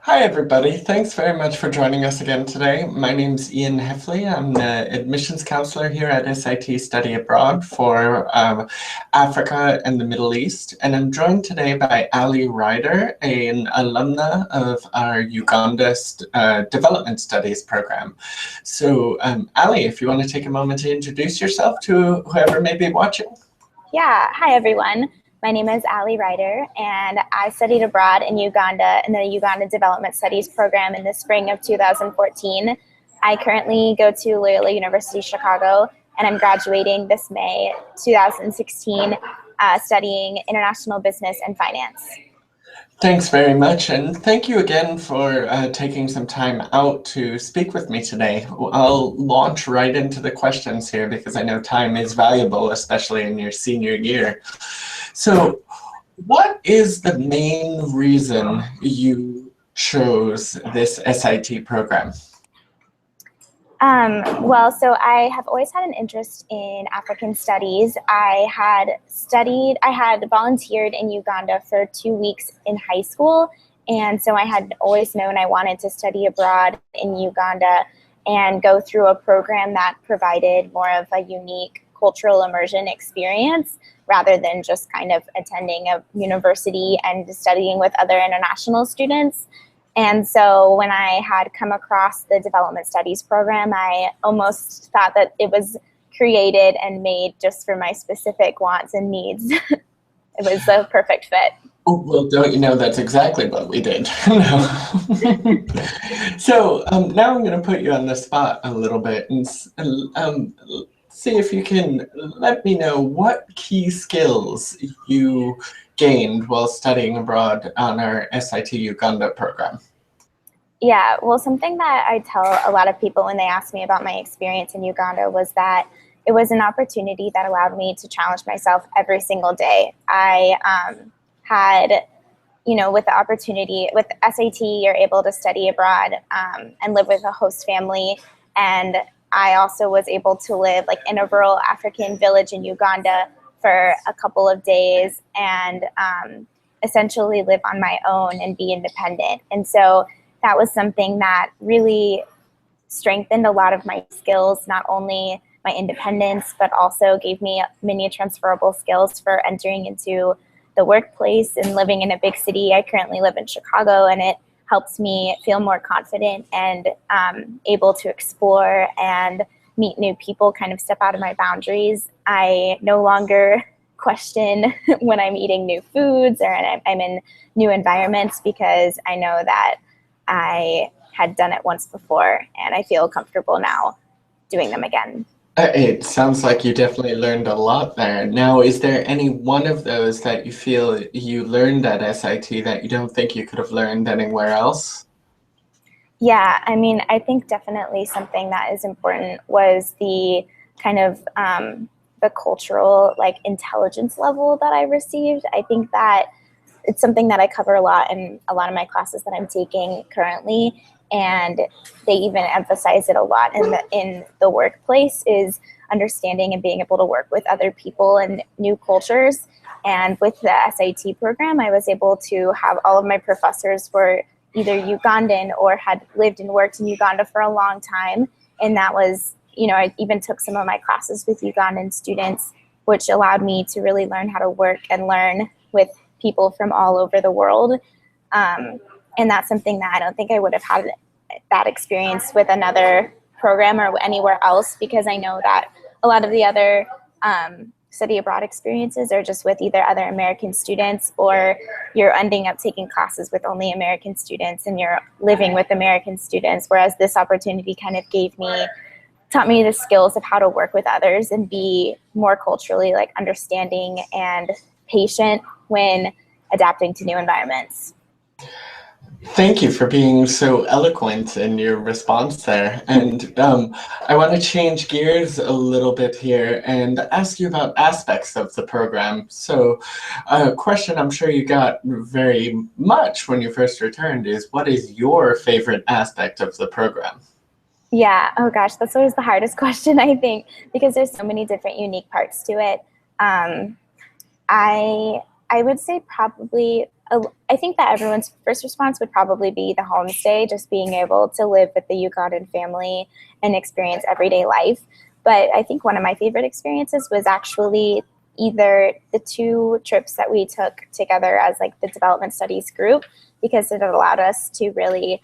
Hi, everybody. Thanks very much for joining us again today. My name's Ian Hefele. I'm the admissions counselor here at SIT Study Abroad for Africa and the Middle East. And I'm joined today by Ally Ryder, an alumna of our Uganda Development Studies program. So, Ally, if you want to take a moment to introduce yourself to whoever may be watching. Yeah, hi everyone. My name is Ally Ryder, and I studied abroad in Uganda in the Uganda Development Studies program in the spring of 2014. I currently go to Loyola University Chicago, and I'm graduating this May 2016, studying international business and finance. Thanks very much, and thank you again for taking some time out to speak with me today. I'll launch right into the questions here because I know time is valuable, especially in your senior year. So, what is the main reason you chose this SIT program? Well, so I have always had an interest in African studies. I had volunteered in Uganda for 2 weeks in high school. And so I had always known I wanted to study abroad in Uganda and go through a program that provided more of a unique cultural immersion experience rather than just kind of attending a university and studying with other international students. And so when I had come across the development studies program, I almost thought that it was created and made just for my specific wants and needs. It was a perfect fit. Oh, well, don't you know, that's exactly what we did. So now I'm going to put you on the spot a little bit and see if you can let me know what key skills you gained while studying abroad on our SIT Uganda program. Yeah, well, something that I tell a lot of people when they ask me about my experience in Uganda was that it was an opportunity that allowed me to challenge myself every single day. I had, with the opportunity, with SAT, you're able to study abroad and live with a host family. And I also was able to live like in a rural African village in Uganda for a couple of days and essentially live on my own and be independent. And so that was something that really strengthened a lot of my skills, not only my independence, but also gave me many transferable skills for entering into the workplace and living in a big city. I currently live in Chicago, and it helps me feel more confident and able to explore and meet new people, kind of step out of my boundaries. I no longer question when I'm eating new foods or I'm in new environments because I know that I had done it once before and I feel comfortable now doing them again. It sounds like you definitely learned a lot there. Now, is there any one of those that you feel you learned at SIT that you don't think you could have learned anywhere else? Yeah, I mean, I think definitely something that is important was the kind of the cultural intelligence level that I received. I think that it's something that I cover a lot in a lot of my classes that I'm taking currently, and they even emphasize it a lot in the workplace, is understanding and being able to work with other people and new cultures. And with the SAT program, I was able to have all of my professors were either Ugandan or had lived and worked in Uganda for a long time. And that was, I even took some of my classes with Ugandan students, which allowed me to really learn how to work and learn with people from all over the world. And that's something that I don't think I would have had that experience with another program or anywhere else, because I know that a lot of the other study abroad experiences are just with either other American students, or you're ending up taking classes with only American students and you're living with American students. Whereas this opportunity kind of taught me the skills of how to work with others and be more culturally understanding and patient when adapting to new environments. Thank you for being so eloquent in your response there. And I want to change gears a little bit here and ask you about aspects of the program. So a question I'm sure you got very much when you first returned is, what is your favorite aspect of the program? Yeah, oh gosh, that's always the hardest question, I think, because there's so many different unique parts to it. I would say probably I think that everyone's first response would probably be the homestay, just being able to live with the Ugandan family and experience everyday life. But I think one of my favorite experiences was actually either the 2 trips that we took together as like the development studies group, because it allowed us to really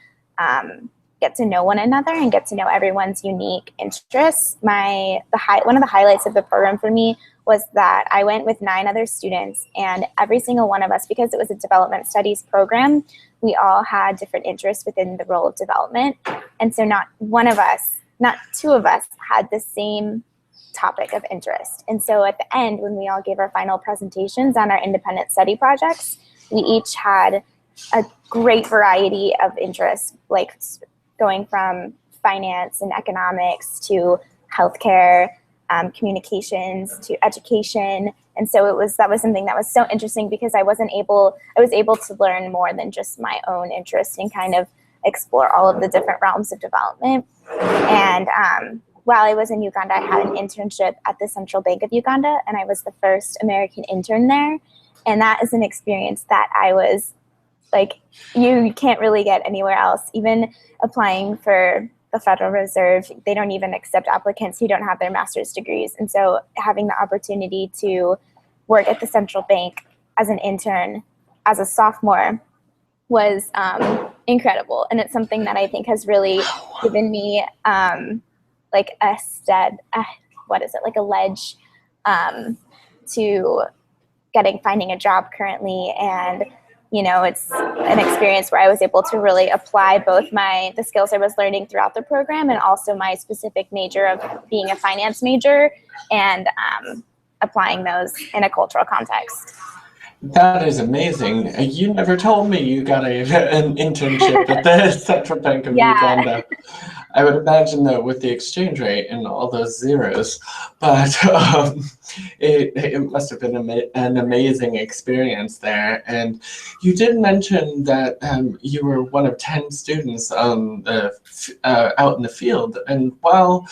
get to know one another and get to know everyone's unique interests. One of the highlights of the program for me was that I went with 9 other students, and every single one of us, because it was a development studies program, we all had different interests within the role of development. And so not 2 of us had the same topic of interest. And so at the end, when we all gave our final presentations on our independent study projects, we each had a great variety of interests, like going from finance and economics to healthcare, communications to education. And so that was something that was so interesting, because I was able to learn more than just my own interest and kind of explore all of the different realms of development. And while I was in Uganda, I had an internship at the Central Bank of Uganda, and I was the first American intern there. And that is an experience that I was like, you can't really get anywhere else. Even applying for the Federal Reserve, they don't even accept applicants who don't have their master's degrees. And so having the opportunity to work at the Central Bank as an intern, as a sophomore, was incredible. And it's something that I think has really given me like a ledge to finding a job currently. And it's an experience where I was able to really apply both the skills I was learning throughout the program, and also my specific major of being a finance major, and applying those in a cultural context. That is amazing. You never told me you got an internship at the Central Bank of Uganda. I would imagine that with the exchange rate and all those zeros, but it must have been an amazing experience there. And you did mention that you were one of 10 students on out in the field. And while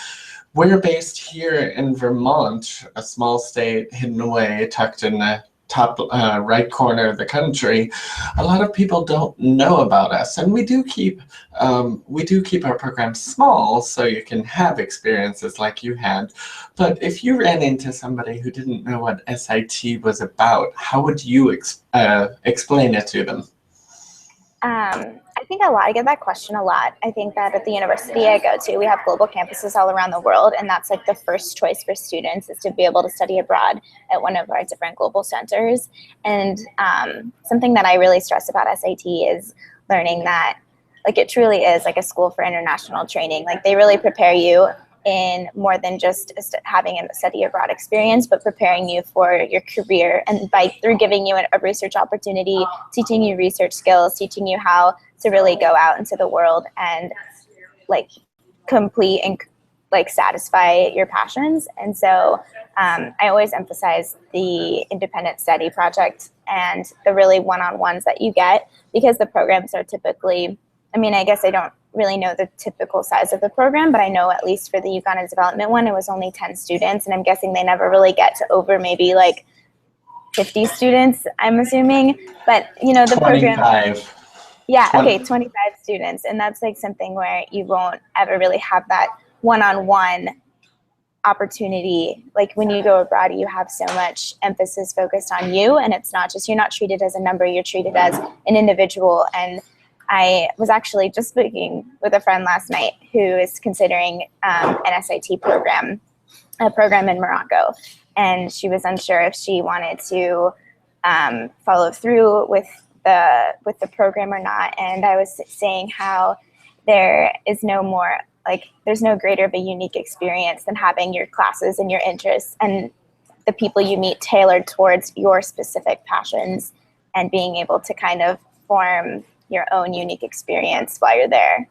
we're based here in Vermont, a small state hidden away, tucked in the top right corner of the country, a lot of people don't know about us, and we do keep our programs small so you can have experiences like you had. But if you ran into somebody who didn't know what SIT was about, how would you explain it to them? I think I get that question a lot. I think that at the university I go to, we have global campuses all around the world, and that's like the first choice for students, is to be able to study abroad at one of our different global centers. And something that I really stress about SAT is learning that like it truly is like a school for international training. Like they really prepare you in more than just having a study abroad experience, but preparing you for your career, and through giving you a research opportunity, teaching you research skills, teaching you how to really go out into the world and like complete and like satisfy your passions. And so I always emphasize the independent study project and the really one-on-ones that you get, because the programs are typically, I guess I don't really know the typical size of the program, but I know at least for the Uganda development one, it was only 10 students, and I'm guessing they never really get to over maybe like 50 students, I'm assuming. But the 25. program, yeah, 25 students, and that's like something where you won't ever really have that one-on-one opportunity. Like when you go abroad, you have so much emphasis focused on you, and it's not just, you're not treated as a number, you're treated as an individual. And I was actually just speaking with a friend last night who is considering an SIT program, a program in Morocco, and she was unsure if she wanted to follow through with the program or not. And I was saying how there is there's no greater of a unique experience than having your classes and your interests and the people you meet tailored towards your specific passions, and being able to kind of form your own unique experience while you're there.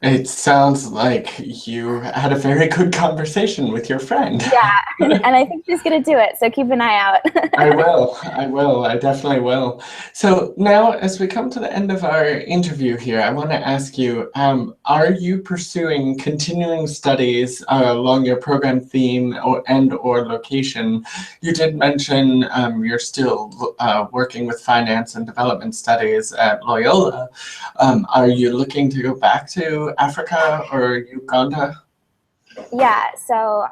It sounds like you had a very good conversation with your friend. Yeah, and I think she's gonna do it, so keep an eye out. I definitely will. So now, as we come to the end of our interview here, I want to ask you, are you pursuing continuing studies along your program theme or location? You did mention you're still working with finance and development studies at Loyola. Are you looking to go back to Africa or Uganda? Yeah, so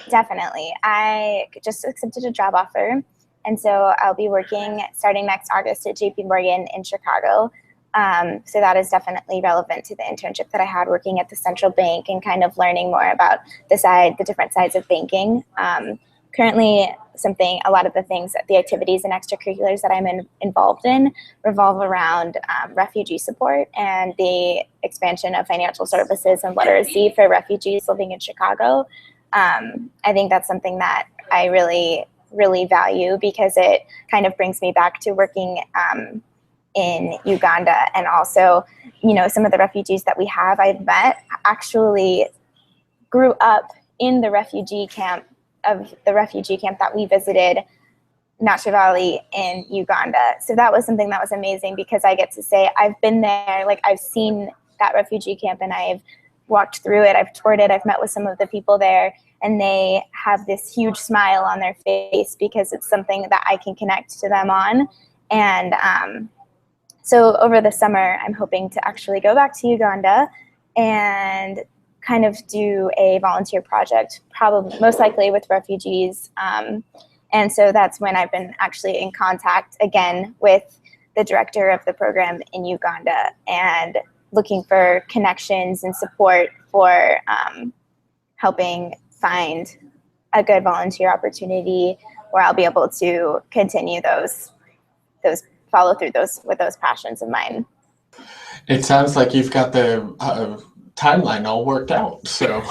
definitely. I just accepted a job offer, and so I'll be working starting next August at JP Morgan in Chicago. So that is definitely relevant to the internship that I had working at the central bank and kind of learning more about the different sides of banking. Currently, a lot of the activities and extracurriculars that I'm involved in revolve around refugee support and the expansion of financial services and literacy for refugees living in Chicago. I think that's something that I really, really value because it kind of brings me back to working in Uganda, and also, some of the refugees that we have I've met actually grew up in the refugee camp that we visited, Nacha Valley in Uganda. So that was something that was amazing because I get to say I've been there, like I've seen that refugee camp and I've walked through it, I've toured it, I've met with some of the people there, and they have this huge smile on their face because it's something that I can connect to them on. And so over the summer, I'm hoping to actually go back to Uganda and kind of do a volunteer project, probably most likely with refugees. And so that's when I've been actually in contact again with the director of the program in Uganda and looking for connections and support for helping find a good volunteer opportunity where I'll be able to continue follow through with those passions of mine. It sounds like you've got the timeline all worked out. So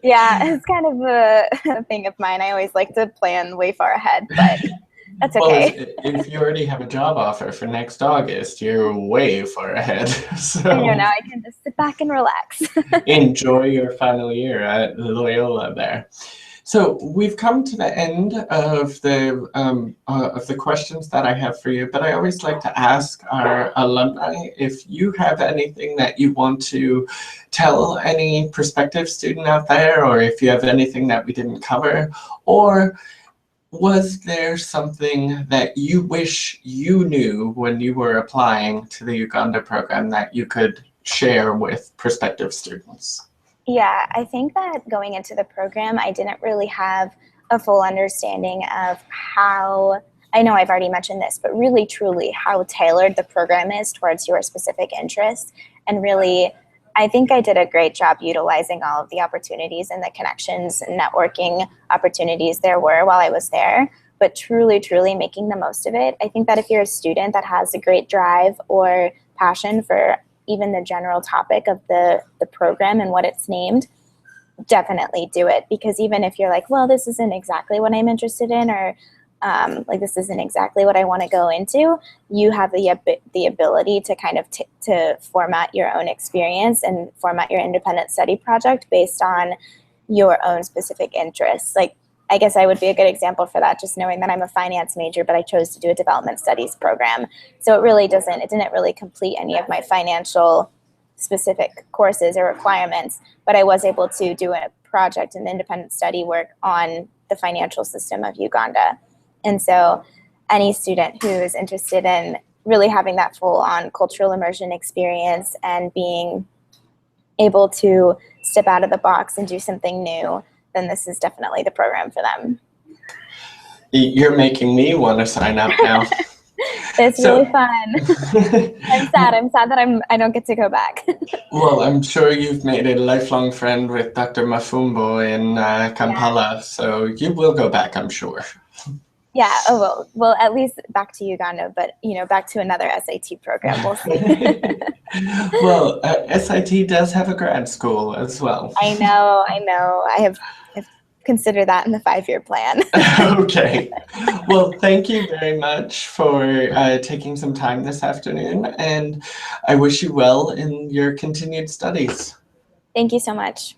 yeah, it's kind of a thing of mine. I always like to plan way far ahead, but that's okay. Well, if you already have a job offer for next August, you're way far ahead. So I know, now I can just sit back and relax. Enjoy your final year at Loyola there. So we've come to the end of the questions that I have for you, but I always like to ask our alumni if you have anything that you want to tell any prospective student out there, or if you have anything that we didn't cover, or was there something that you wish you knew when you were applying to the Uganda program that you could share with prospective students? Yeah, I think that going into the program, I didn't really have a full understanding of how, I know I've already mentioned this, but really truly how tailored the program is towards your specific interests. And really, I think I did a great job utilizing all of the opportunities and the connections and networking opportunities there were while I was there, but truly, truly making the most of it. I think that if you're a student that has a great drive or passion for even the general topic of the program and what it's named, definitely do it. Because even if you're like, well, this isn't exactly what I'm interested in, or like this isn't exactly what I want to go into, you have the ability to kind of to format your own experience and format your independent study project based on your own specific interests. Like, I guess I would be a good example for that, just knowing that I'm a finance major, but I chose to do a development studies program. So it didn't really complete any of my financial specific courses or requirements, but I was able to do a project and independent study work on the financial system of Uganda. And so any student who is interested in really having that full-on cultural immersion experience and being able to step out of the box and do something new, then this is definitely the program for them. You're making me want to sign up now. It's really fun. I'm sad that I don't get to go back. Well, I'm sure you've made a lifelong friend with Dr. Mafumbo in Kampala, so you will go back, I'm sure. Yeah, well, at least back to Uganda, but back to another SAT program, we'll see. Well, SIT does have a grad school as well. I know. I have consider that in the 5-year plan. Okay. Well, thank you very much for taking some time this afternoon, and I wish you well in your continued studies. Thank you so much.